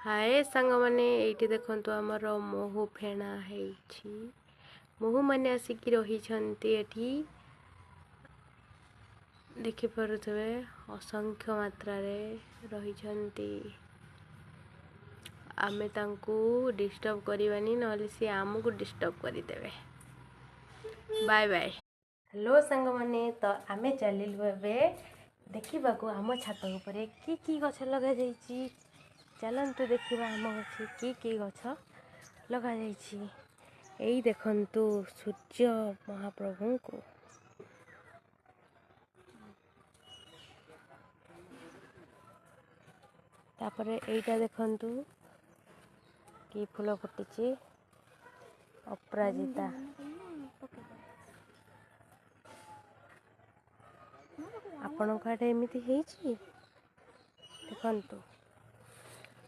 हाय सांग मैंने ये देखो आमर महू फेणा है महू मैंने आसिक रही देखिपे असंख्य मात्रा रही आमे डिस्टर्ब करवानी ना सी आमको डिस्टर्ब करदे। Bye bye. हेलो सांग मैंने तो आमे चलू ए देखा आम छात उपर कि गछ लग जाइए चलतु देखा आम गछ कि गछ लग जाइए देखंतु सूर्य महाप्रभु को तापर एटा देखंतु कि फूल फुटी अपराजिता आपण आड़े एमती देखंतु।